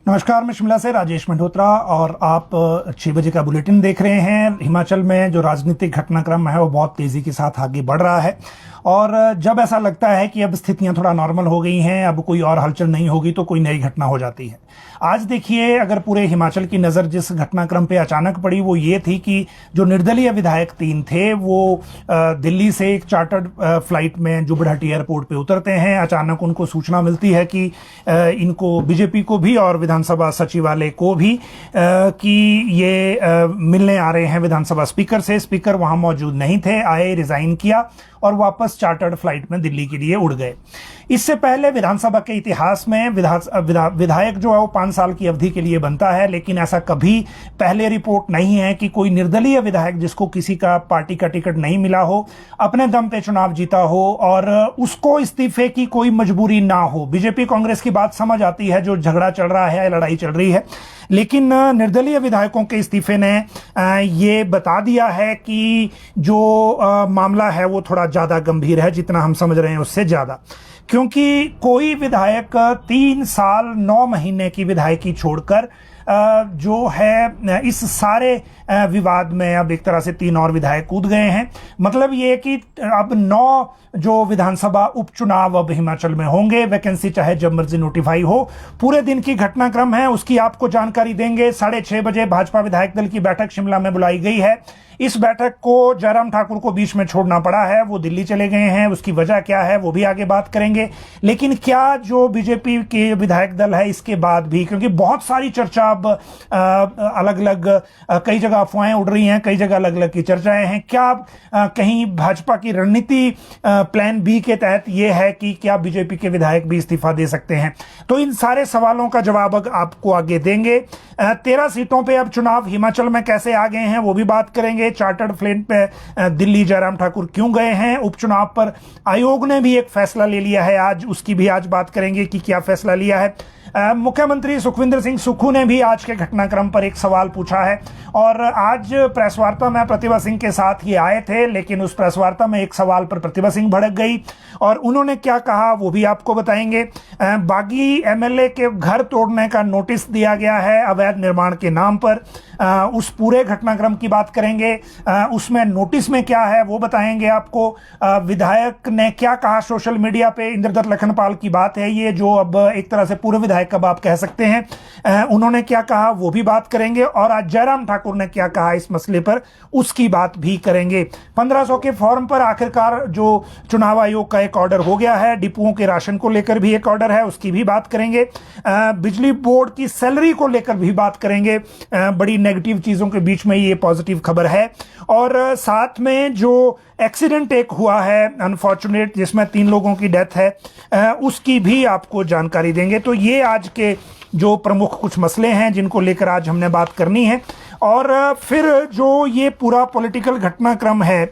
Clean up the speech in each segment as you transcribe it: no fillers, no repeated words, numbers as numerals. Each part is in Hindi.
नमस्कार, मैं शिमला से राजेश मेहरोत्रा और आप 6 बजे का बुलेटिन देख रहे हैं। हिमाचल में जो राजनीतिक घटनाक्रम है वो बहुत तेजी के साथ आगे बढ़ रहा है और जब ऐसा लगता है कि अब स्थितियां थोड़ा नॉर्मल हो गई हैं, अब कोई और हलचल नहीं होगी तो कोई नई घटना हो जाती है। आज देखिए, अगर पूरे हिमाचल की नज़र जिस घटनाक्रम पे अचानक पड़ी वो ये थी कि जो निर्दलीय विधायक 3 थे वो दिल्ली से एक चार्टर्ड फ्लाइट में जुब्बड़हट्टी एयरपोर्ट पे उतरते हैं। अचानक उनको सूचना मिलती है कि इनको बीजेपी को भी और विधानसभा सचिवालय को भी कि ये मिलने आ रहे हैं विधानसभा स्पीकर से। स्पीकर वहां मौजूद नहीं थे, आए, रिजाइन किया और वापस चार्टर्ड फ्लाइट में दिल्ली के लिए उड़ गए। इससे पहले विधानसभा के इतिहास में विधायक जो है वो 5 साल की अवधि के लिए बनता है, लेकिन ऐसा कभी पहले रिपोर्ट नहीं है कि कोई निर्दलीय विधायक जिसको किसी का पार्टी का टिकट नहीं मिला हो, अपने दम पे चुनाव जीता हो और उसको इस्तीफे की कोई मजबूरी ना हो। बीजेपी कांग्रेस की बात समझ आती है, जो झगड़ा चल रहा है, लड़ाई चल रही है, लेकिन निर्दलीय विधायकों के इस्तीफे ने ये बता दिया है कि जो मामला है वो थोड़ा ज्यादा गंभीर है, जितना हम समझ रहे हैं उससे ज्यादा। क्योंकि कोई विधायक 3 साल 9 महीने की विधायकी छोड़कर जो है इस सारे विवाद में अब एक तरह से 3 और विधायक कूद गए हैं। मतलब ये कि अब 9 जो विधानसभा उपचुनाव अब हिमाचल में होंगे, वैकेंसी चाहे जब मर्जी नोटिफाई हो। पूरे दिन की घटनाक्रम है, उसकी आपको जानकारी देंगे। 6:30 बजे भाजपा विधायक दल की बैठक शिमला में बुलाई गई है। इस बैठक को जयराम ठाकुर को बीच में छोड़ना पड़ा है, वो दिल्ली चले गए हैं। उसकी वजह क्या है वो भी आगे बात करेंगे। लेकिन क्या जो बीजेपी के विधायक दल है इसके बाद भी, क्योंकि बहुत सारी चर्चा अब अलग अलग कई जगह अफवाहें उड़ रही हैं, कई जगह अलग अलग की चर्चाएं हैं। क्या कहीं भाजपा की रणनीति प्लान बी के तहत ये है कि क्या बीजेपी के विधायक भी इस्तीफा दे सकते हैं? तो इन सारे सवालों का जवाब आपको आगे देंगे। 13 सीटों पे अब चुनाव हिमाचल में कैसे आ गए हैं वो भी बात करेंगे। चार्टर्ड फ्लाइट पे दिल्ली जयराम ठाकुर क्यों गए हैं? उपचुनाव पर आयोग ने भी एक फैसला ले लिया है आज, उसकी भी आज बात करेंगे कि क्या फैसला लिया है। मुख्यमंत्री सुखविंदर सिंह सुक्खू ने भी आज के घटनाक्रम पर एक सवाल पूछा है और आज प्रेस वार्ता में प्रतिभा सिंह के साथ ये आए थे, लेकिन उस प्रेस वार्ता में एक सवाल पर प्रतिभा सिंह भड़क गई और उन्होंने क्या कहा वो भी आपको बताएंगे। बागी एमएलए के घर तोड़ने का नोटिस दिया गया है अवैध निर्माण के नाम पर, उस पूरे घटनाक्रम की बात करेंगे। उसमें नोटिस में क्या है वो बताएंगे आपको। विधायक ने क्या कहा सोशल मीडिया पे, इंद्रदत्त लखनपाल की बात है ये, जो अब एक तरह से पूरे विधायक कब आप कह सकते हैं, उन्होंने क्या कहा वो भी बात करेंगे। और आज जयराम ठाकुर ने क्या कहा इस मसले पर, उसकी बात भी करेंगे। 1500 के फॉर्म पर आखिरकार जो चुनाव आयोग का एक ऑर्डर हो गया है, डिपुओं के राशन को लेकर भी एक ऑर्डर है, उसकी भी बात करेंगे। बिजली बोर्ड की सैलरी को लेकर भी बात करेंगे। बड़ी नेगेटिव चीजों के बीच में ये पॉजिटिव खबर है। और साथ में जो एक्सीडेंट एक हुआ है अनफॉर्चुनेट, जिसमें 3 लोगों की डेथ है, उसकी भी आपको जानकारी देंगे। तो ये आज के जो प्रमुख कुछ मसले हैं जिनको लेकर आज हमने बात करनी है। और फिर जो ये पूरा पॉलिटिकल घटनाक्रम है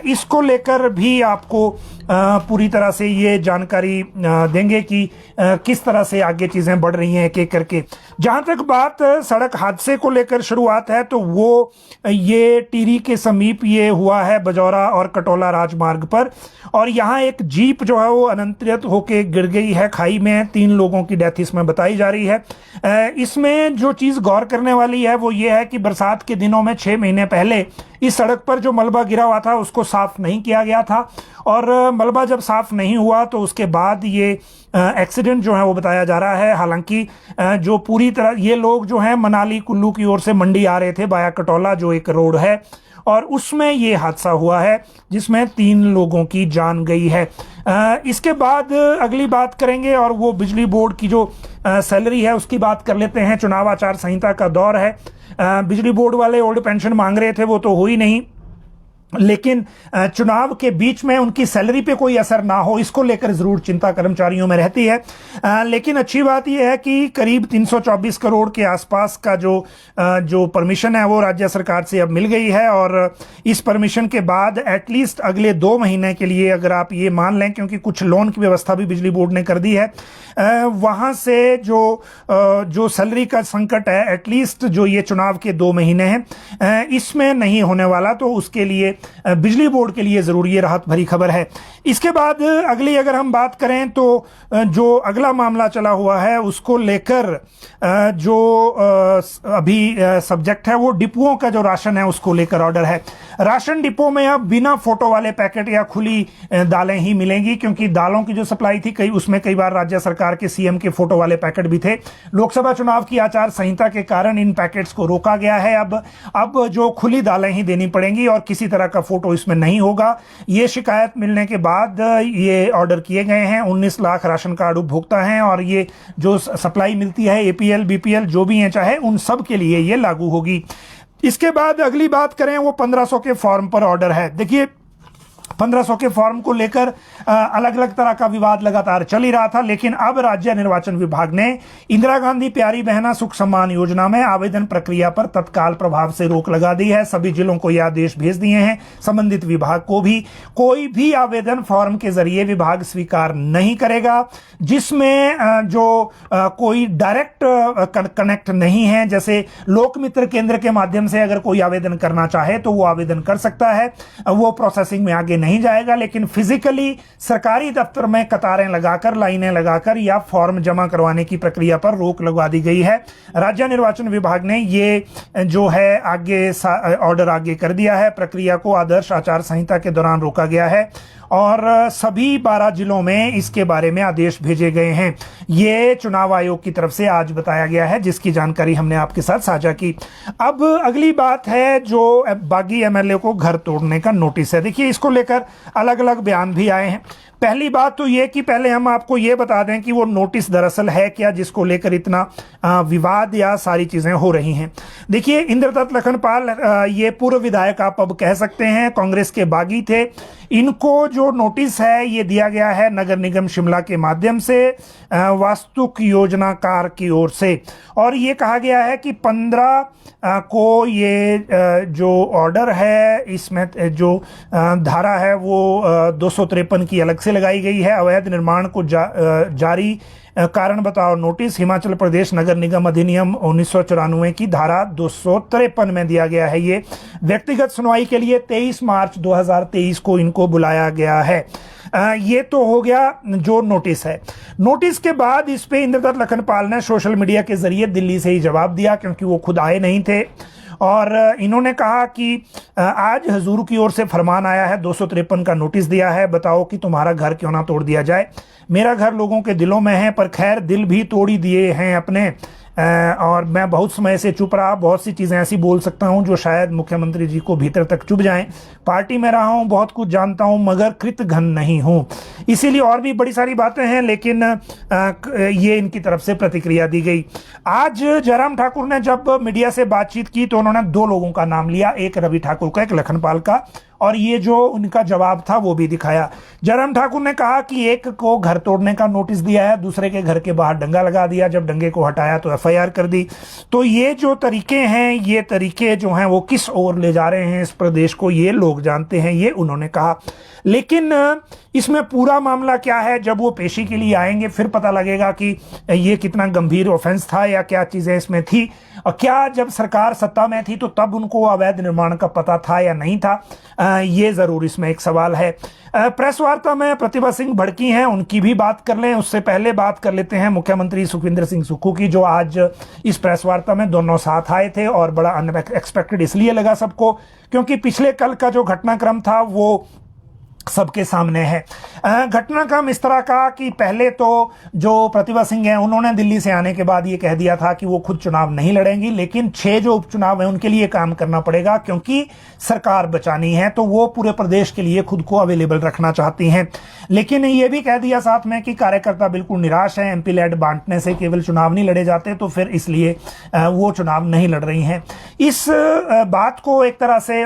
इसको लेकर भी आपको पूरी तरह से ये जानकारी देंगे कि किस तरह से आगे चीज़ें बढ़ रही हैं एक एक करके। जहाँ तक बात सड़क हादसे को लेकर शुरुआत है तो वो ये टिहरी के समीप ये हुआ है, बजौरा और कटौला राजमार्ग पर, और यहाँ एक जीप जो है वो अनियंत्रित होकर गिर गई है खाई में। 3 लोगों की डेथ इसमें बताई जा रही है। इसमें जो चीज़ गौर करने वाली है वो ये है कि बरसात के दिनों में 6 महीने पहले इस सड़क पर जो मलबा गिरा हुआ था उसको साफ नहीं किया गया था और मलबा जब साफ नहीं हुआ तो उसके बाद ये एक्सीडेंट जो है वो बताया जा रहा है। हालांकि जो पूरी तरह ये लोग जो हैं मनाली कुल्लू की ओर से मंडी आ रहे थे बाया कटौला, जो एक रोड है, और उसमें ये हादसा हुआ है जिसमें 3 लोगों की जान गई है। इसके बाद अगली बात करेंगे और वो बिजली बोर्ड की जो सैलरी है उसकी बात कर लेते हैं। चुनाव आचार संहिता का दौर है, बिजली बोर्ड वाले ओल्ड पेंशन मांग रहे थे, वो तो हुई नहीं, लेकिन चुनाव के बीच में उनकी सैलरी पे कोई असर ना हो इसको लेकर जरूर चिंता कर्मचारियों में रहती है। लेकिन अच्छी बात यह है कि करीब 324 करोड़ के आसपास का जो परमिशन है वो राज्य सरकार से अब मिल गई है और इस परमिशन के बाद एटलीस्ट अगले 2 महीने के लिए, अगर आप ये मान लें, क्योंकि कुछ लोन की व्यवस्था भी बिजली बोर्ड ने कर दी है, वहाँ से जो सैलरी का संकट है एटलीस्ट जो ये चुनाव के 2 महीने हैं इसमें नहीं होने वाला। तो उसके लिए बिजली बोर्ड के लिए ज़रूर ये राहत भरी खबर है। इसके बाद अगली अगर हम बात करें तो जो अगला मामला चला हुआ है उसको लेकर जो अभी सब्जेक्ट है वो डिपुओं का जो राशन है उसको लेकर ऑर्डर है। राशन डिपो में अब बिना फोटो वाले पैकेट या खुली दालें ही मिलेंगी, क्योंकि दालों की जो सप्लाई थी उसमें कई बार राज्य सरकार के सीएम के फोटो वाले पैकेट भी थे। लोकसभा चुनाव की आचार संहिता के कारण इन पैकेट्स को रोका गया है। अब जो खुली दालें ही देनी पड़ेंगी और किसी तरह का फोटो इसमें नहीं होगा। ये शिकायत मिलने के बाद ये ऑर्डर किए गए हैं। 19 लाख राशन कार्ड उपभोक्ता हैं और ये जो सप्लाई मिलती है एपीएल बीपीएल जो भी हैं चाहे उन सब के लिए ये लागू होगी। इसके बाद अगली बात करें वो 1500 के फॉर्म पर ऑर्डर है। देखिए 1500 के फॉर्म को लेकर अलग अलग तरह का विवाद लगातार चल ही रहा था, लेकिन अब राज्य निर्वाचन विभाग ने इंदिरा गांधी प्यारी बहना सुख सम्मान योजना में आवेदन प्रक्रिया पर तत्काल प्रभाव से रोक लगा दी है। सभी जिलों को यह आदेश भेज दिए हैं, संबंधित विभाग को भी। कोई भी आवेदन फॉर्म के जरिए विभाग स्वीकार नहीं करेगा जिसमें जो कोई डायरेक्ट कनेक्ट नहीं है। जैसे लोक मित्र केंद्र के माध्यम से अगर कोई आवेदन करना चाहे तो वो आवेदन कर सकता है, वो प्रोसेसिंग में आगे नहीं जाएगा। लेकिन फिजिकली सरकारी दफ्तर में कतारें लगाकर लाइनें लगाकर या फॉर्म जमा करवाने की प्रक्रिया पर रोक लगवा दी गई है। राज्य निर्वाचन विभाग ने ये जो है आगे ऑर्डर आगे कर दिया है। प्रक्रिया को आदर्श आचार संहिता के दौरान रोका गया है और सभी 12 जिलों में इसके बारे में आदेश भेजे गए हैं। ये चुनाव आयोग की तरफ से आज बताया गया है, जिसकी जानकारी हमने आपके साथ साझा की। अब अगली बात है जो बागी एमएलए को घर तोड़ने का नोटिस है। देखिए इसको लेकर अलग अलग बयान भी आए हैं। पहली बात तो ये कि पहले हम आपको ये बता दें कि वो नोटिस दरअसल है क्या जिसको लेकर इतना विवाद या सारी चीजें हो रही हैं। देखिए इंद्रदत्त लखनपाल ये पूर्व विधायक आप अब कह सकते हैं, कांग्रेस के बागी थे। इनको जो नोटिस है ये दिया गया है नगर निगम शिमला के माध्यम से वास्तुक योजनाकार की ओर से, और ये कहा गया है कि 15 को ये जो ऑर्डर है इसमें जो धारा है वो 253 की अलग से लगाई गई है। अवैध निर्माण को जारी कारण बताओ नोटिस हिमाचल प्रदेश नगर निगम अधिनियम 1994 की धारा 253 में दिया गया है। ये व्यक्तिगत सुनवाई के लिए 23 मार्च 2023 को इनको बुलाया गया है। ये तो हो गया जो नोटिस है। नोटिस के बाद इस पे इंद्रदत्त लखनपाल ने सोशल मीडिया के जरिए दिल्ली से ही जवाब दिया, क्योंकि वो खुद आए नहीं थे। और इन्होंने कहा कि आज हजूर की ओर से फरमान आया है, 253 का नोटिस दिया है, बताओ कि तुम्हारा घर क्यों ना तोड़ दिया जाए। मेरा घर लोगों के दिलों में है, पर खैर दिल भी तोड़ ही दिए हैं अपने। और मैं बहुत समय से चुप रहा। बहुत सी चीज़ें ऐसी बोल सकता हूं जो शायद मुख्यमंत्री जी को भीतर तक चुभ जाएं। पार्टी में रहा हूं, बहुत कुछ जानता हूं, मगर कृत घन नहीं हूं। इसीलिए और भी बड़ी सारी बातें हैं, लेकिन ये इनकी तरफ से प्रतिक्रिया दी गई। आज जयराम ठाकुर ने जब मीडिया से बातचीत की तो उन्होंने 2 लोगों का नाम लिया, एक रवि ठाकुर का, एक लखनपाल का, और ये जो उनका जवाब था वो भी दिखाया। जयराम ठाकुर ने कहा कि एक को घर तोड़ने का नोटिस दिया है, दूसरे के घर के बाहर डंगा लगा दिया, जब डंगे को हटाया तो एफआईआर कर दी। तो ये जो तरीके हैं, ये तरीके जो हैं वो किस ओर ले जा रहे हैं इस प्रदेश को, ये लोग जानते हैं, ये उन्होंने कहा। लेकिन इसमें पूरा मामला क्या है, जब वो पेशी के लिए आएंगे फिर पता लगेगा कि ये कितना गंभीर ऑफेंस था या क्या चीजें इसमें थी, और क्या जब सरकार सत्ता में थी तो तब उनको अवैध निर्माण का पता था या नहीं था। ये जरूर इसमें एक सवाल है। प्रेस वार्ता में प्रतिभा सिंह भड़की हैं, उनकी भी बात कर लें। उससे पहले बात कर लेते हैं मुख्यमंत्री सुखविंदर सिंह सुक्खू की, जो आज इस प्रेस वार्ता में दोनों साथ आए थे, और बड़ा अनएक्सपेक्टेड इसलिए लगा सबको क्योंकि पिछले कल का जो घटनाक्रम था वो सबके सामने है। घटनाक्रम इस तरह का कि पहले तो जो प्रतिभा सिंह हैं उन्होंने दिल्ली से आने के बाद ये कह दिया था कि वो खुद चुनाव नहीं लड़ेंगी, लेकिन 6 जो उपचुनाव हैं उनके लिए काम करना पड़ेगा क्योंकि सरकार बचानी है, तो वो पूरे प्रदेश के लिए खुद को अवेलेबल रखना चाहती हैं। लेकिन ये भी कह दिया साथ में कि कार्यकर्ता बिल्कुल निराश है, एमपी लैड बांटने से केवल चुनाव नहीं लड़े जाते, तो फिर इसलिए वो चुनाव नहीं लड़ रही हैं। इस बात को एक तरह से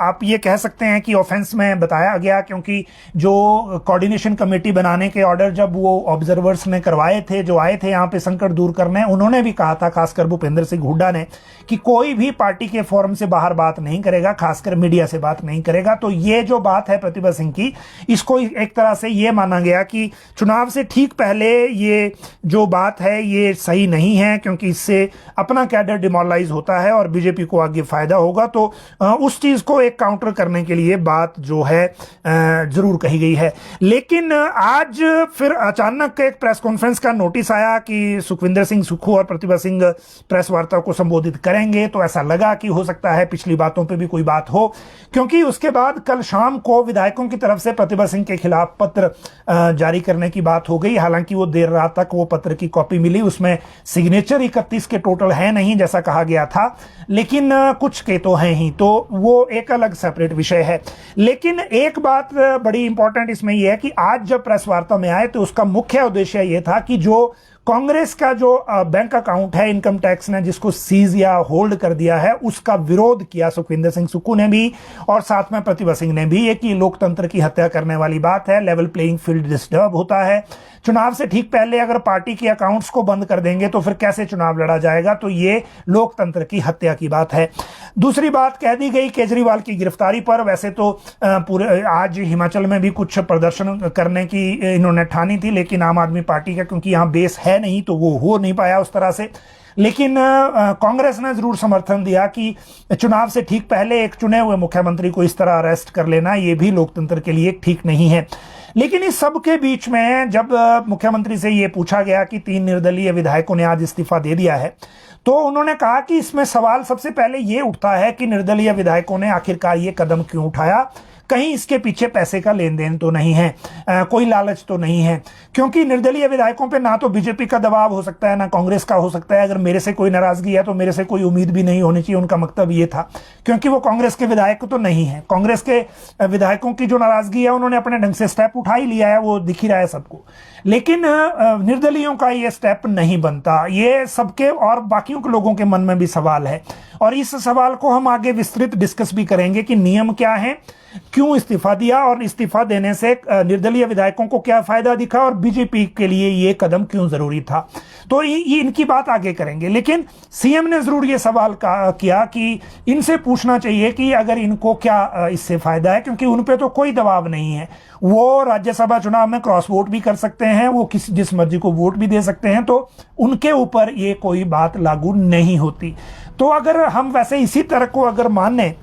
आप ये कह सकते हैं कि ऑफेंस में बताया गया, क्योंकि जो कोऑर्डिनेशन कमेटी बनाने के ऑर्डर जब वो ऑब्जर्वर्स ने करवाए थे, जो आए थे यहाँ पे संकट दूर करने, उन्होंने भी कहा था, खासकर भूपेंद्र सिंह हुड्डा ने, कि कोई भी पार्टी के फोरम से बाहर बात नहीं करेगा, खासकर मीडिया से बात नहीं करेगा। तो ये जो बात है प्रतिभा सिंह की, इसको एक तरह से ये माना गया कि चुनाव से ठीक पहले ये जो बात है ये सही नहीं है, क्योंकि इससे अपना कैडर डिमोरलाइज होता है और बीजेपी को आगे फायदा होगा। तो उस चीज को एक काउंटर करने के लिए बात जो है जरूर कही गई है। लेकिन आज फिर अचानक एक प्रेस कॉन्फ्रेंस का नोटिस आया कि सुखविंदर सिंह सुक्खू और प्रतिभा सिंह प्रेस वार्ता को संबोधित करेंगे, तो ऐसा लगा कि हो सकता है पिछली बातों पे भी कोई बात हो, क्योंकि उसके बाद कल शाम को विधायकों की तरफ से प्रतिभा सिंह के खिलाफ पत्र जारी करने की बात हो गई। हालांकि वो देर रात तक वो पत्र की कॉपी मिली, उसमें सिग्नेचर 31 के टोटल है नहीं जैसा कहा गया था, लेकिन कुछ के तो हैं ही, तो वो एक अलग सेपरेट विषय है। लेकिन एक बात बड़ी इंपॉर्टेंट इसमें यह है कि आज जब प्रेस वार्ता में आए तो उसका मुख्य उद्देश्य यह था कि जो कांग्रेस का जो बैंक अकाउंट है इनकम टैक्स ने जिसको सीज या होल्ड कर दिया है, उसका विरोध किया सुखविंदर सिंह सुक्खू ने भी और साथ में प्रतिभा सिंह ने भी। एक ही लोकतंत्र की हत्या करने वाली बात है, लेवल प्लेइंग फील्ड डिस्टर्ब होता है। चुनाव से ठीक पहले अगर पार्टी के अकाउंट्स को बंद कर देंगे तो फिर कैसे चुनाव लड़ा जाएगा, तो ये लोकतंत्र की हत्या की बात है। दूसरी बात कह दी गई केजरीवाल की गिरफ्तारी पर। वैसे तो पूरे आज हिमाचल में भी कुछ प्रदर्शन करने की इन्होंने ठानी थी, लेकिन आम आदमी पार्टी का क्योंकि यहां बेस है नहीं तो वो हो नहीं पाया उस तरह से। लेकिन कांग्रेस ने जरूर समर्थन दिया कि चुनाव से ठीक पहले एक चुने हुए मुख्यमंत्री को इस तरह अरेस्ट कर लेना ये भी लोकतंत्र के लिए ठीक नहीं है। लेकिन इस सब के बीच में जब मुख्यमंत्री से ये पूछा गया कि 3 निर्दलीय विधायकों ने आज इस्तीफा दे दिया है, तो उन्होंने कहा कि इसमें सवाल सबसे पहले ये उठता है कि निर्दलीय विधायकों ने आखिरकार ये कदम क्यों उठाया। कहीं इसके पीछे पैसे का लेन देन तो नहीं है, कोई लालच तो नहीं है, क्योंकि निर्दलीय विधायकों पे ना तो बीजेपी का दबाव हो सकता है ना कांग्रेस का हो सकता है। अगर मेरे से कोई नाराजगी है तो मेरे से कोई उम्मीद भी नहीं होनी चाहिए, उनका मकसद ये था, क्योंकि वो कांग्रेस के विधायक तो नहीं है। कांग्रेस के विधायकों की जो नाराजगी है उन्होंने अपने ढंग से स्टेप उठा ही लिया है, वो दिख ही रहा है सबको। लेकिन निर्दलीयों का ये स्टेप नहीं बनता, ये सबके और बाकियों के लोगों के मन में भी सवाल है, और इस सवाल को हम आगे विस्तृत डिस्कस भी करेंगे कि नियम क्या है, क्यों इस्तीफा दिया और इस्तीफा देने से निर्दलीय विधायकों को क्या फायदा दिखा और बीजेपी के लिए ये कदम क्यों जरूरी था। तो ये इनकी बात आगे करेंगे। लेकिन सीएम ने जरूर ये सवाल किया कि इनसे पूछना चाहिए कि अगर इनको क्या इससे फायदा है, क्योंकि उन पे तो कोई दबाव नहीं है। वो राज्यसभा चुनाव में क्रॉस वोट भी कर सकते हैं, वो जिस मर्जी को वोट भी दे सकते हैं, तो उनके ऊपर ये कोई बात लागू नहीं होती। तो अगर हम वैसे इसी तर्क को अगर माने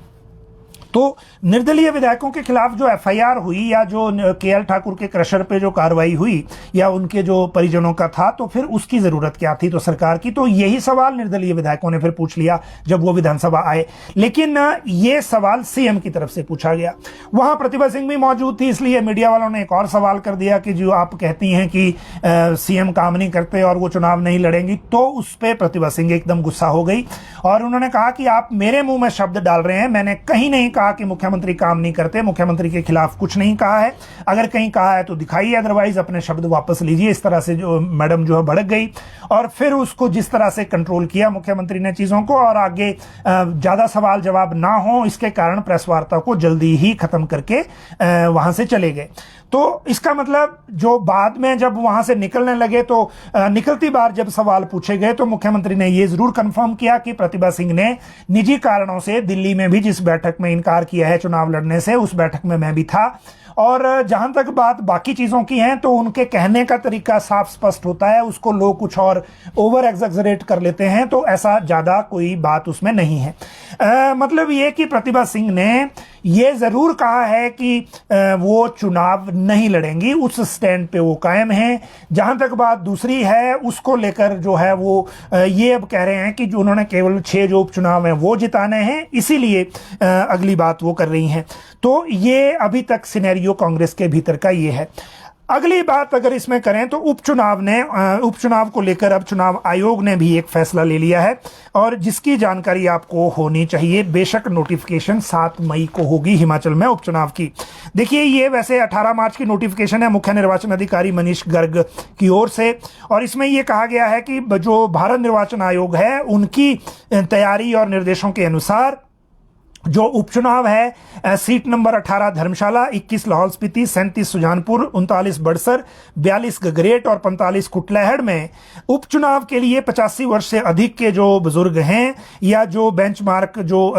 तो निर्दलीय विधायकों के खिलाफ जो एफआईआर हुई या जो केएल ठाकुर के क्रशर पे जो कार्रवाई हुई या उनके जो परिजनों का था, तो फिर उसकी जरूरत क्या थी तो सरकार की। तो यही सवाल निर्दलीय विधायकों ने फिर पूछ लिया जब वो विधानसभा आए। लेकिन ये सवाल सीएम की तरफ से पूछा गया। वहां प्रतिभा सिंह भी मौजूद थी, इसलिए मीडिया वालों ने एक और सवाल कर दिया कि जो आप कहती हैं कि सीएम काम नहीं करते और वो चुनाव नहीं लड़ेंगी, तो उस पर प्रतिभा सिंह एकदम गुस्सा हो गई और उन्होंने कहा कि आप मेरे मुंह में शब्द डाल रहे हैं, मैंने कहीं नहीं कहा कि मुख्यमंत्री काम नहीं करते, मुख्यमंत्री के खिलाफ कुछ नहीं कहा है, अगर कहीं कहा है तो दिखाइए, अदरवाइज अपने शब्द वापस लीजिए। इस तरह से जो मैडम जो है भड़क गई और फिर उसको जिस तरह से कंट्रोल किया मुख्यमंत्री ने चीजों को, और आगे ज्यादा सवाल जवाब ना हो इसके कारण प्रेस वार्ता को जल्दी ही खत्म करके वहां से चले गए। तो इसका मतलब जो बाद में जब वहां से निकलने लगे तो निकलती बार जब सवाल पूछे गए तो मुख्यमंत्री ने यह जरूर कंफर्म किया कि प्रतिभा सिंह ने निजी कारणों से दिल्ली में भी जिस बैठक में इनकार किया है चुनाव लड़ने से, उस बैठक में मैं भी था। और जहां तक बात बाकी चीजों की है तो उनके कहने का तरीका साफ स्पष्ट होता है, उसको लोग कुछ और ओवर एग्जैजरेट कर लेते हैं, तो ऐसा ज्यादा कोई बात उसमें नहीं है। मतलब ये कि प्रतिभा सिंह ने ये जरूर कहा है कि वो चुनाव नहीं लड़ेंगी, उस स्टैंड पे वो कायम हैं। जहां तक बात दूसरी है उसको लेकर जो है वो ये अब कह रहे हैं कि जो उन्होंने केवल 6 जो उपचुनाव हैं वो जिताने हैं, इसीलिए अगली बात वो कर रही हैं। तो ये अभी तक सिनेरियो कांग्रेस के भीतर का ये है। अगली बात अगर इसमें करें तो उपचुनाव को लेकर अब चुनाव आयोग ने भी एक फैसला ले लिया है और जिसकी जानकारी आपको होनी चाहिए। बेशक नोटिफिकेशन 7 मई को होगी हिमाचल में उपचुनाव की। देखिए ये वैसे 18 मार्च की नोटिफिकेशन है मुख्य निर्वाचन अधिकारी मनीष गर्ग की ओर से, और इसमें यह कहा गया है कि जो भारत निर्वाचन आयोग है उनकी तैयारी और निर्देशों के अनुसार जो उपचुनाव है सीट नंबर 18 धर्मशाला, 21 लाहौल स्पीति, 37 सुजानपुर, 39 बड़सर, 42 गगरेट और 45 कुटलैहड़ में उपचुनाव के लिए 85 वर्ष से अधिक के जो बुजुर्ग हैं या जो बेंचमार्क जो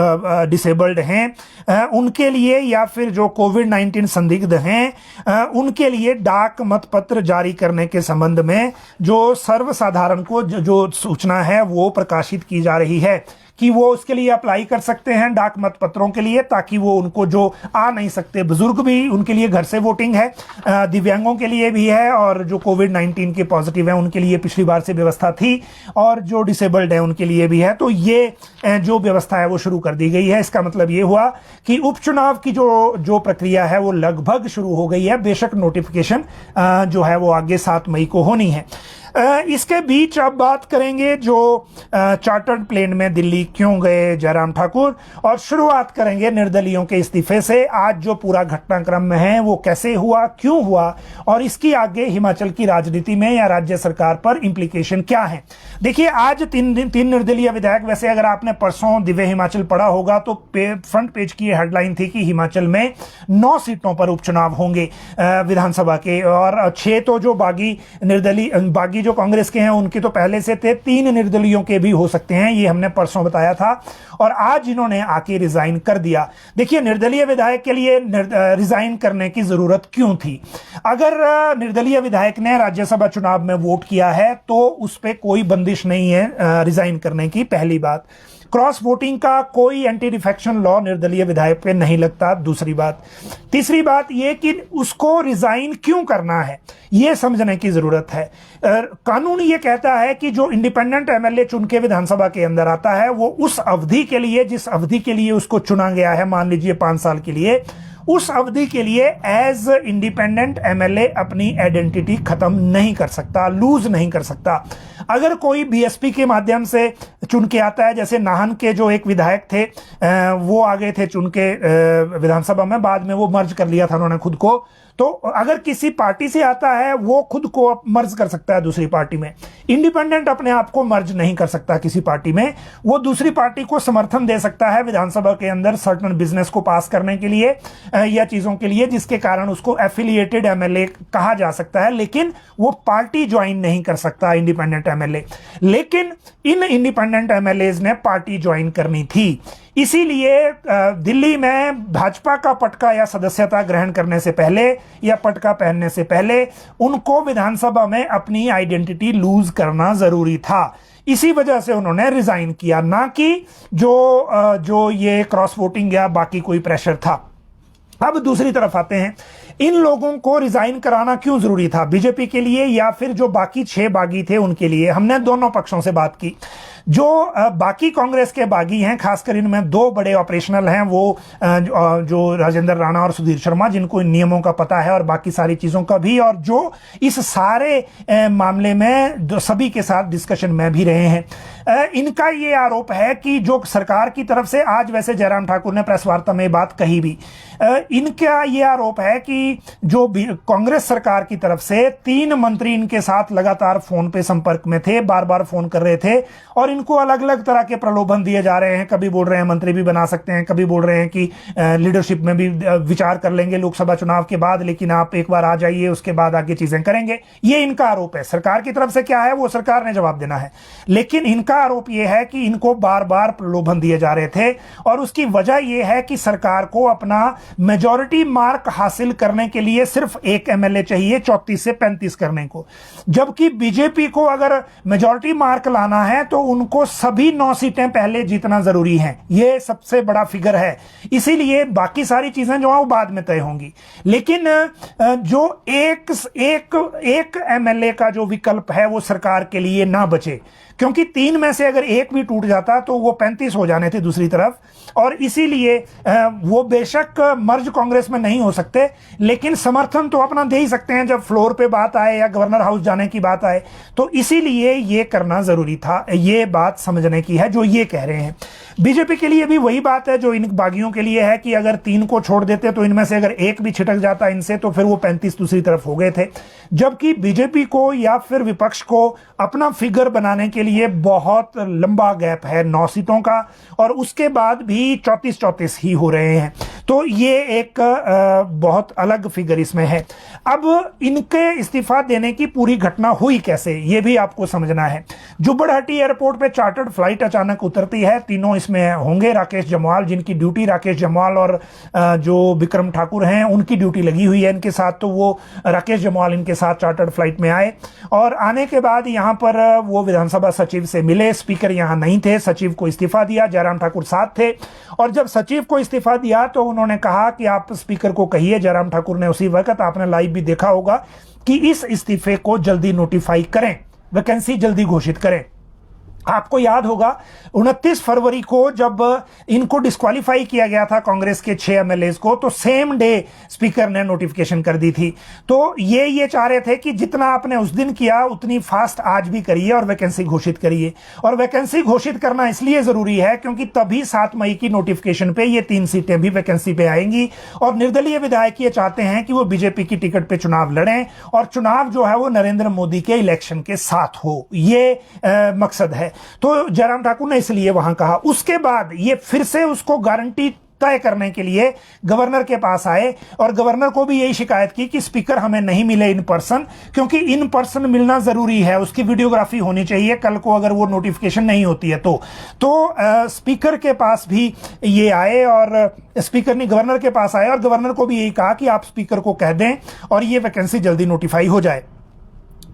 डिसेबल्ड हैं उनके लिए, या फिर जो कोविड-19 संदिग्ध हैं उनके लिए डाक मतपत्र जारी करने के संबंध में जो सर्वसाधारण को जो सूचना है वो प्रकाशित की जा रही है कि वो उसके लिए अप्लाई कर सकते हैं डाक मतपत्रों के लिए, ताकि वो उनको जो आ नहीं सकते बुजुर्ग भी उनके लिए घर से वोटिंग है, दिव्यांगों के लिए भी है, और जो कोविड-19 के पॉजिटिव हैं उनके लिए पिछली बार से व्यवस्था थी, और जो डिसेबल्ड है उनके लिए भी है। तो ये जो व्यवस्था है वो शुरू कर दी गई है। इसका मतलब ये हुआ कि उपचुनाव की जो प्रक्रिया है वो लगभग शुरू हो गई है। बेशक नोटिफिकेशन जो है वो आगे 7 मई को होनी है। इसके बीच अब बात करेंगे जो चार्टर्ड प्लेन में दिल्ली क्यों गए जयराम ठाकुर, और शुरुआत करेंगे निर्दलीयों के इस्तीफे से। आज जो पूरा घटनाक्रम है वो कैसे हुआ, क्यों हुआ, और इसकी आगे हिमाचल की राजनीति में या राज्य सरकार पर इंप्लीकेशन क्या है। देखिए, आज तीन निर्दलीय विधायक, वैसे अगर आपने परसों दिव्य हिमाचल पढ़ा होगा तो फ्रंट पेज की हेडलाइन थी कि हिमाचल में 9 सीटों पर उपचुनाव होंगे विधानसभा के, और 6 तो जो बागी जो कांग्रेस के हैं उनके तो पहले से थे, 3 निर्दलीयों के भी हो सकते हैं, ये हमने परसों बताया था। और आज इन्होंने आके रिजाइन कर दिया। देखिए, निर्दलीय विधायक के लिए रिजाइन करने की जरूरत क्यों थी? अगर निर्दलीय विधायक ने राज्यसभा चुनाव में वोट किया है तो उस पर कोई बंदिश नहीं है रिजाइन करने की, पहली बात। क्रॉस वोटिंग का कोई एंटी डिफेक्शन लॉ निर्दलीय विधायक पे नहीं लगता, दूसरी बात। तीसरी बात ये कि उसको रिजाइन क्यों करना है ये समझने की जरूरत है। कानून ये कहता है कि जो इंडिपेंडेंट एमएलए चुन के विधानसभा के अंदर आता है वो उस अवधि के लिए, जिस अवधि के लिए उसको चुना गया है, मान लीजिए 5 साल के लिए, उस अवधि के लिए एज इंडिपेंडेंट एमएलए अपनी आइडेंटिटी खत्म नहीं कर सकता, लूज नहीं कर सकता। अगर कोई बीएसपी के माध्यम से चुन के आता है, जैसे नाहन के जो एक विधायक थे वो आ गए थे चुन के विधानसभा में, बाद में वो मर्ज कर लिया था उन्होंने खुद को, तो अगर किसी पार्टी से आता है वो खुद को मर्ज कर सकता है दूसरी पार्टी में। इंडिपेंडेंट अपने आप को मर्ज नहीं कर सकता किसी पार्टी में। वो दूसरी पार्टी को समर्थन दे सकता है विधानसभा के अंदर सर्टेन बिजनेस को पास करने के लिए या चीजों के लिए, जिसके कारण उसको एफिलिएटेड एमएलए कहा जा सकता है, लेकिन वो पार्टी ज्वाइन नहीं कर सकता इंडिपेंडेंट एमएलए। लेकिन इन इंडिपेंडेंट एमएलएज ने पार्टी ज्वाइन करनी थी, इसीलिए दिल्ली में भाजपा का पटका या सदस्यता ग्रहण करने से पहले या पटका पहनने से पहले उनको विधानसभा में अपनी आइडेंटिटी लूज करना जरूरी था। इसी वजह से उन्होंने रिजाइन किया, ना कि जो ये क्रॉस वोटिंग या बाकी कोई प्रेशर था। अब दूसरी तरफ आते हैं, इन लोगों को रिजाइन कराना क्यों जरूरी था, बीजेपी के लिए या फिर जो बाकी 6 बागी थे उनके लिए? हमने दोनों पक्षों से बात की। जो बाकी कांग्रेस के बागी हैं, खासकर इनमें 2 बड़े ऑपरेशनल हैं, वो जो राजेंद्र राणा और सुधीर शर्मा, जिनको इन नियमों का पता है और बाकी सारी चीजों का भी, और जो इस सारे मामले में सभी के साथ डिस्कशन में भी रहे हैं। इनका ये आरोप है कि जो सरकार की तरफ से, आज वैसे जयराम ठाकुर ने प्रेस वार्ता में बात कही भी, इनका ये आरोप है कि जो कांग्रेस सरकार की तरफ से 3 मंत्री इनके साथ लगातार फोन पे संपर्क में थे, बार बार फोन कर रहे थे और इनको अलग अलग तरह के प्रलोभन दिए जा रहे हैं। कभी बोल रहे हैं मंत्री भी बना सकते हैं, कभी बोल रहे हैं कि लीडरशिप में भी विचार कर लेंगे लोकसभा चुनाव के बाद, लेकिन आप एक बार आ जाइए उसके बाद आगे चीजें करेंगे। ये इनका आरोप है। सरकार की तरफ से क्या है वो सरकार ने जवाब देना है, लेकिन इनका आरोप यह है कि इनको बार बार प्रलोभन दिए जा रहे थे, और उसकी वजह यह है कि सरकार को अपना मेजॉरिटी मार्क हासिल करने के लिए सिर्फ एक एमएलए चाहिए 34 से 35 करने को, जबकि बीजेपी को अगर मेजॉरिटी मार्क लाना है तो उनको सभी 9 सीटें पहले जीतना जरूरी है। यह सबसे बड़ा फिगर है, इसीलिए बाकी सारी चीजें जो है वो बाद में तय होंगी। लेकिन जो एक एमएलए का जो विकल्प है वो सरकार के लिए ना बचे, क्योंकि 3 में से अगर एक भी टूट जाता तो वो 35 हो जाने थे दूसरी तरफ, और इसीलिए वो बेशक मर्ज कांग्रेस में नहीं हो सकते, लेकिन समर्थन तो अपना दे ही सकते हैं जब फ्लोर पे बात आए या गवर्नर हाउस जाने की बात आए। तो इसीलिए ये करना जरूरी था, ये बात समझने की है जो ये कह रहे हैं। बीजेपी के लिए भी वही बात है जो इन बागियों के लिए है कि अगर 3 को छोड़ देते तो इनमें से अगर एक भी छिटक जाता इनसे तो फिर वो 35 दूसरी तरफ हो गए थे। जबकि बीजेपी को या फिर विपक्ष को अपना फिगर बनाने के लिए बहुत लंबा गैप है 9 सीटों का, और उसके बाद भी 34-34 ही हो रहे हैं। तो ये एक बहुत अलग फिगर इसमें है। अब इनके इस्तीफा देने की पूरी घटना हुई कैसे, ये भी आपको समझना है। जुब्बड़हट्टी एयरपोर्ट पे चार्टर्ड फ्लाइट अचानक उतरती है, तीनों इसमें होंगे राकेश जम्वाल, जिनकी ड्यूटी राकेश जम्वाल और जो विक्रम ठाकुर हैं उनकी ड्यूटी लगी हुई है इनके साथ। तो वो राकेश जम्वाल इनके साथ चार्टर्ड फ्लाइट में आए, और आने के बाद यहाँ पर वो विधानसभा सचिव से मिले। स्पीकर यहाँ नहीं थे, सचिव को इस्तीफा दिया, जयराम ठाकुर साथ थे। और जब सचिव को इस्तीफा दिया तो उन्होंने कहा कि आप स्पीकर को कहिए, जयराम ठाकुर ने उसी वक्त, आपने लाइव भी देखा होगा, कि इस इस्तीफे को जल्दी नोटिफाई करें, वैकेंसी जल्दी घोषित करें। आपको याद होगा 29 फरवरी को जब इनको डिस्क्वालीफाई किया गया था कांग्रेस के 6 एमएलएज को, तो सेम डे स्पीकर ने नोटिफिकेशन कर दी थी। तो ये चाह रहे थे कि जितना आपने उस दिन किया उतनी फास्ट आज भी करिए और वैकेंसी घोषित करिए। और वैकेंसी घोषित करना इसलिए जरूरी है क्योंकि तभी 7 मई की नोटिफिकेशन पे ये 3 सीटें भी वैकेंसी पे आएंगी। और निर्दलीय विधायक ये चाहते हैं कि वो बीजेपी की टिकट पे चुनाव लड़ें, और चुनाव जो है वो नरेंद्र मोदी के इलेक्शन के साथ हो, ये मकसद है। तो जयराम ठाकुर ने इसलिए वहां कहा। उसके बाद ये फिर से उसको गारंटी तय करने के लिए गवर्नर के पास आए, और गवर्नर को भी यही शिकायत की कि स्पीकर हमें नहीं मिले इन पर्सन, क्योंकि इन पर्सन मिलना जरूरी है, उसकी वीडियोग्राफी होनी चाहिए कल को अगर वो नोटिफिकेशन नहीं होती है तो स्पीकर के पास भी ये आए, और स्पीकर ने गवर्नर के पास आए और गवर्नर को भी यही कहा कि आप स्पीकर को कह दें और ये वैकेंसी जल्दी नोटिफाई हो जाए।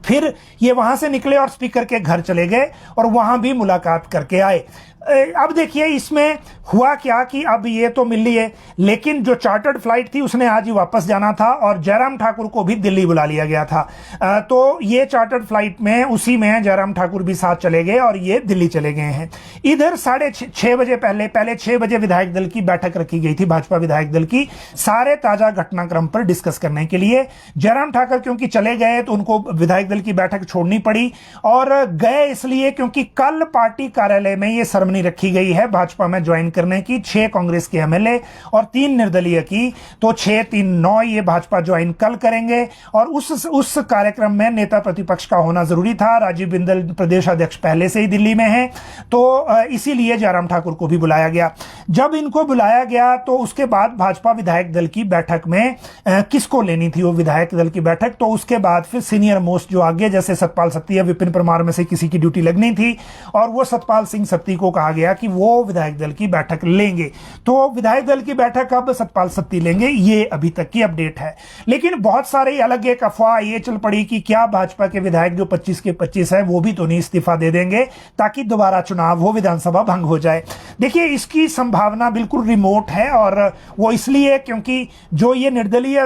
फिर ये वहां से निकले और स्पीकर के घर चले गए और वहां भी मुलाकात करके आए। अब देखिए इसमें हुआ क्या कि अब ये तो मिल ली है, लेकिन जो चार्टर्ड फ्लाइट थी उसने आज ही वापस जाना था, और जयराम ठाकुर को भी दिल्ली बुला लिया गया था। तो ये चार्टर्ड फ्लाइट में उसी में जयराम ठाकुर भी साथ चले गए और ये दिल्ली चले गए हैं। इधर 6:30 बजे पहले 6 बजे विधायक दल की बैठक रखी गई थी, भाजपा विधायक दल की, सारे ताजा घटनाक्रम पर डिस्कस करने के लिए। जयराम ठाकुर क्योंकि चले गए तो उनको विधायक दल की बैठक छोड़नी पड़ी, और गए इसलिए क्योंकि कल पार्टी कार्यालय में ये सेरेमनी रखी गई है भाजपा में ज्वाइन करने की, 6 कांग्रेस के एमएलए और 3 निर्दलीय की। तो 6, 3, 9 ये भाजपा ज्वाइन कल करेंगे, और उस कार्यक्रम में नेता प्रतिपक्ष का होना जरूरी था। राजीव बिंदल प्रदेश अध्यक्ष पहले से ही दिल्ली में हैं, तो इसीलिए जयराम ठाकुर को भी बुलाया गया। जब इनको बुलाया गया तो उसके बाद भाजपा विधायक दल की बैठक में किसको लेनी थी वो विधायक दल की बैठक, तो उसके बाद फिर सीनियर मोस्ट जो आगे, जैसे सतपाल सत्ती या विपिन परमार में से किसी की ड्यूटी लगनी थी, और वो सतपाल सिंह सत्ती को कहा गया कि वो विधायक दल की बैठक लेंगे। तो विधायक दल की बैठक अब सतपाल सत्ती लेंगे, ये अभी तक की अपडेट है। लेकिन बहुत सारे अलग एक अफवाह ये चल पड़ी कि क्या भाजपा के विधायक जो 25 के 25 है वो भी तो नहीं इस्तीफा दे देंगे ताकि दोबारा चुनाव हो, विधानसभा भंग हो जाए। देखिए इसकी संभावना बिल्कुल रिमोट है, और वो इसलिए क्योंकि जो ये निर्दलीय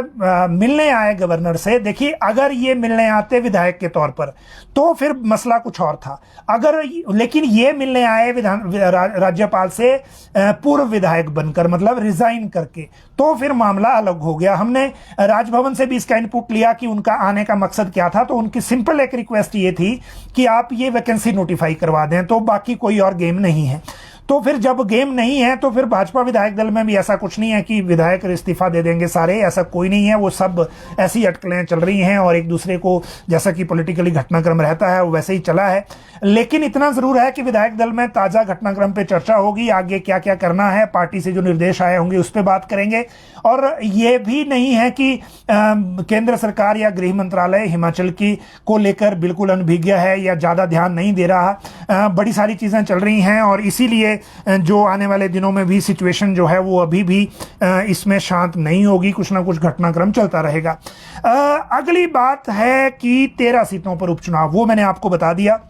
मिलने आए गवर्नर से, देखिए अगर ये मिलने आते विधायक के तौर पर तो फिर मसला कुछ और था। लेकिन ये मिलने आए राज्यपाल से पूर्व विधायक बनकर, मतलब रिजाइन करके, तो फिर मामला अलग हो गया। हमने राजभवन से भी इसका इनपुट लिया कि उनका आने का मकसद क्या था, तो उनकी सिंपल एक रिक्वेस्ट ये थी कि आप ये वैकेंसी नोटिफाई करवा दें, तो बाकी कोई और गेम नहीं है। तो फिर जब गेम नहीं है तो फिर भाजपा विधायक दल में भी ऐसा कुछ नहीं है कि विधायक इस्तीफा दे देंगे सारे, ऐसा कोई नहीं है। वो सब ऐसी अटकलें चल रही हैं और एक दूसरे को, जैसा कि पॉलिटिकली घटनाक्रम रहता है वो वैसे ही चला है। लेकिन इतना जरूर है कि विधायक दल में ताजा घटनाक्रम पे चर्चा होगी, आगे क्या क्या करना है, पार्टी से जो निर्देश आए होंगे उस पर बात करेंगे। और ये भी नहीं है कि केंद्र सरकार या गृह मंत्रालय हिमाचल की को लेकर बिल्कुल अनभिज्ञ है या ज्यादा ध्यान नहीं दे रहा। बड़ी सारी चीजें चल रही हैं, और इसीलिए जो आने वाले दिनों में भी सिचुएशन जो है वो अभी भी इसमें शांत नहीं होगी, कुछ ना कुछ घटनाक्रम चलता रहेगा। अगली बात है कि 13 सीटों पर उपचुनाव, वो मैंने आपको बता दिया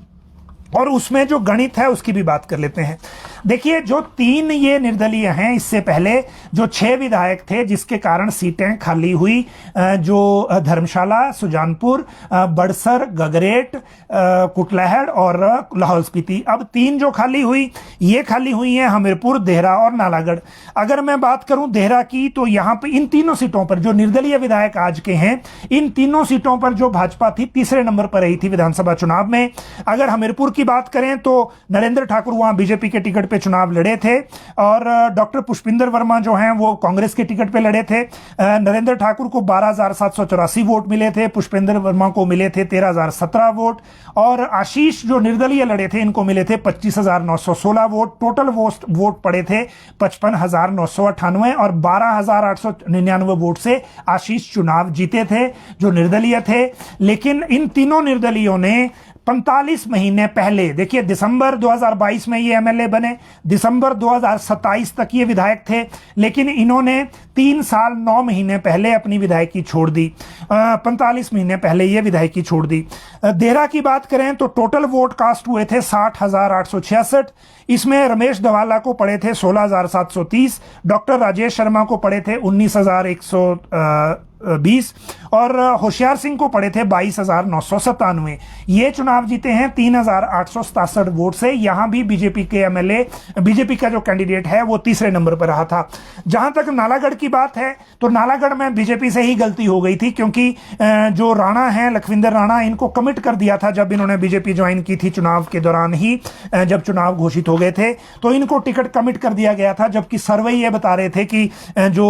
और उसमें जो गणित है उसकी भी बात कर लेते हैं। देखिए, जो 3 ये निर्दलीय हैं, इससे पहले जो 6 विधायक थे जिसके कारण सीटें खाली हुई, जो धर्मशाला, सुजानपुर, बड़सर, गगरेट, कुटलैहड़ और लाहौल स्पीति, अब 3 जो खाली हुई, ये खाली हुई हैं हमीरपुर, देहरा और नालागढ़। अगर मैं बात करूं देहरा की, तो यहां पे इन तीनों सीटों पर जो निर्दलीय विधायक आज के हैं, इन तीनों सीटों पर जो भाजपा थी तीसरे नंबर पर रही थी विधानसभा चुनाव में। अगर हमीरपुर की बात करें तो नरेंद्र ठाकुर वहां बीजेपी के टिकट पे चुनाव लड़े थे और डॉक्टर पुष्पिंदर वर्मा जो हैं वो कांग्रेस के टिकट पे लड़े थे। नरेंद्र ठाकुर को 12,784 वोट मिले थे, पुष्पिंदर वर्मा को मिले थे 13,017 वोट और आशीष जो निर्दलीय लड़े थे इनको मिले थे 25,916 वोट। टोटल वोट पड़े थे 55,998 और 12,899 वोट से आशीष चुनाव जीते थे जो निर्दलीय थे। लेकिन इन तीनों निर्दलीयों ने 45 महीने पहले, देखिए दिसंबर 2022 में ये एमएलए बने, दिसंबर 2027 तक ये विधायक थे, लेकिन इन्होंने 3 साल 9 महीने पहले अपनी विधायकी छोड़ दी। 45 महीने पहले ये विधायकी छोड़ दी। देहरा की बात करें तो टोटल वोट कास्ट हुए थे 60,866। इसमें रमेश धवाला को पड़े थे 16,730, डॉक्टर राजेश शर्मा को पड़े थे 19,120 और होशियार सिंह को पड़े थे 22,997। ये चुनाव जीते हैं 3,867 वोट से। यहां भी बीजेपी के एमएलए, बीजेपी का जो कैंडिडेट है वो तीसरे नंबर पर रहा था। जहां तक नालागढ़ की बात है तो नालागढ़ में बीजेपी से ही गलती हो गई थी, क्योंकि जो राणा है, लखविंदर राणा, इनको कमिट कर दिया था जब इन्होंने बीजेपी ज्वाइन की थी चुनाव के दौरान ही, जब चुनाव घोषित हो गए थे तो इनको टिकट कमिट कर दिया गया था, जबकि सर्वे ये बता रहे थे कि जो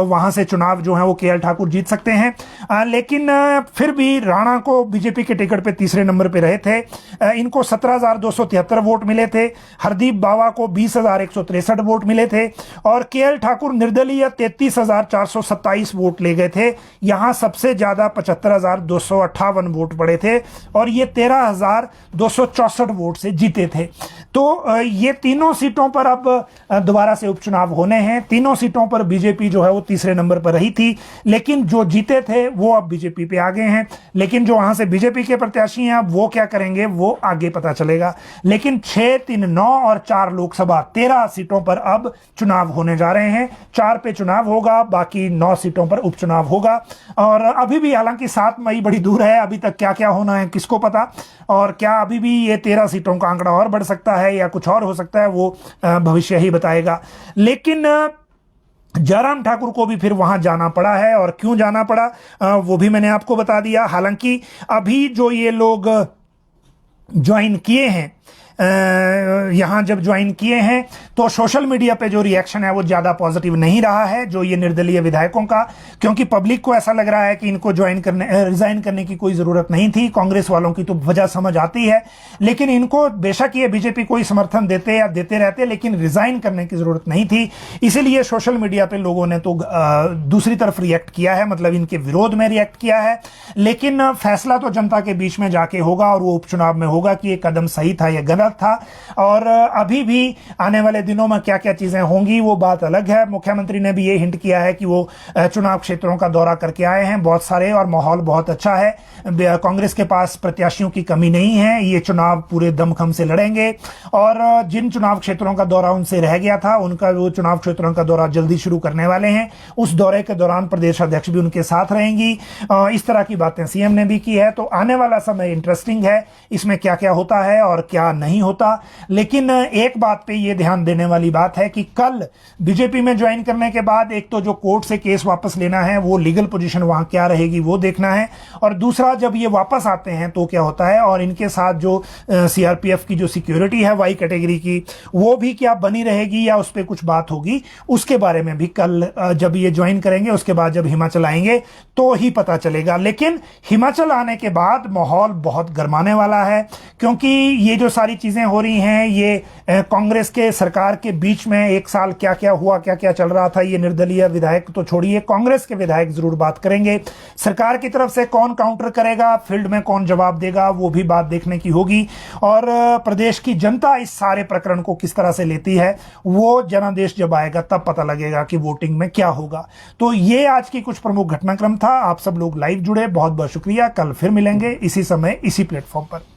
वहां से चुनाव जो है वो केएल ठाकुर जीत सकते हैं। लेकिन फिर भी राणा को बीजेपी के टिकट पे तीसरे नंबर पे रहे थे। इनको 17,273 वोट मिले थे। हरदीप बावा को 20,163 वोट मिले थे और केएल ठाकुर निर्दलीय 33,427 वोट ले गए थे। यहां सबसे ज्यादा 75,258 वोट पड़े थे और ये 13,264 वोट से जीते थे। तो ये तीनों सीटों पर अब दोबारा से उपचुनाव होने हैं। तीनों सीटों पर बीजेपी जो है वो तीसरे नंबर पर रही थी, लेकिन जो जीते थे वो अब बीजेपी पे आ गए हैं। लेकिन जो वहां से बीजेपी के प्रत्याशी हैं वो क्या करेंगे वो आगे पता चलेगा। लेकिन 6, 3, 9 और 4 लोकसभा 13 सीटों पर अब चुनाव होने जा रहे हैं। 4 पे चुनाव होगा, बाकी 9 सीटों पर उपचुनाव होगा। और अभी भी हालांकि 7 मई बड़ी दूर है, अभी तक क्या क्या होना है किसको पता, और क्या अभी भी ये 13 सीटों का आंकड़ा और बढ़ सकता है या कुछ और हो सकता है, वो भविष्य ही बताएगा। लेकिन जयराम ठाकुर को भी फिर वहां जाना पड़ा है, और क्यों जाना पड़ा वो भी मैंने आपको बता दिया। हालांकि अभी जो ये लोग ज्वाइन किए हैं, यहां जब ज्वाइन किए हैं तो सोशल मीडिया पे जो रिएक्शन है वो ज्यादा पॉजिटिव नहीं रहा है, जो ये निर्दलीय विधायकों का, क्योंकि पब्लिक को ऐसा लग रहा है कि इनको रिजाइन करने की कोई जरूरत नहीं थी। कांग्रेस वालों की तो वजह समझ आती है, लेकिन इनको बेशक ये बीजेपी कोई समर्थन देते या देते रहते, लेकिन रिजाइन करने की जरूरत नहीं थी। इसीलिए सोशल मीडिया पे लोगों ने तो दूसरी तरफ रिएक्ट किया है, मतलब इनके विरोध में रिएक्ट किया है। लेकिन फैसला तो जनता के बीच में जाके होगा, और वो उपचुनाव में होगा कि ये कदम सही था या गलत था। और अभी भी आने वाले दिनों में क्या क्या चीजें होंगी वो बात अलग है। मुख्यमंत्री ने भी ये हिंट किया है कि वो चुनाव क्षेत्रों का दौरा करके आए हैं बहुत सारे, और माहौल बहुत अच्छा है। कांग्रेस के पास प्रत्याशियों की कमी नहीं है, ये चुनाव पूरे दमखम से लड़ेंगे। और जिन चुनाव क्षेत्रों का दौरा उनसे रह गया था, उनका वो चुनाव क्षेत्रों का दौरा जल्दी शुरू करने वाले हैं। उस दौरे के दौरान प्रदेश अध्यक्ष भी उनके साथ रहेंगी। इस तरह की बातें सीएम ने भी की है। तो आने वाला समय इंटरेस्टिंग है, इसमें क्या क्या होता है और क्या नहीं होता। लेकिन एक बात पे ये ध्यान देने वाली बात है कि कल बीजेपी में ज्वाइन करने के बाद एक तो जो कोर्ट से केस वापस लेना है, वो लीगल पोजीशन वहां क्या रहेगी वो देखना है, और दूसरा जब ये वापस आते हैं तो क्या होता है, और इनके साथ जो सीआरपीएफ की जो सिक्योरिटी है वाई कैटेगरी की, वो भी क्या बनी रहेगी या उस पर कुछ बात होगी, उसके बारे में भी कल जब ये ज्वाइन करेंगे उसके बाद जब हिमाचल आएंगे तो ही पता चलेगा। लेकिन हिमाचल आने के बाद माहौल बहुत गर्माने वाला है, क्योंकि ये जो सारी चीजें हो रही हैं, ये कांग्रेस के सरकार के बीच में एक साल क्या क्या हुआ, क्या क्या चल रहा था, ये निर्दलीय विधायक तो छोड़िए, कांग्रेस के विधायक जरूर बात करेंगे। सरकार की तरफ से कौन काउंटर करेगा, फील्ड में कौन जवाब देगा, वो भी बात देखने की होगी। और प्रदेश की जनता इस सारे प्रकरण को किस तरह से लेती है, वो जनादेश जब आएगा तब पता लगेगा कि वोटिंग में क्या होगा। तो ये आज की कुछ प्रमुख घटनाक्रम था। आप सब लोग लाइव जुड़े, बहुत बहुत शुक्रिया। कल फिर मिलेंगे इसी समय इसी प्लेटफॉर्म पर।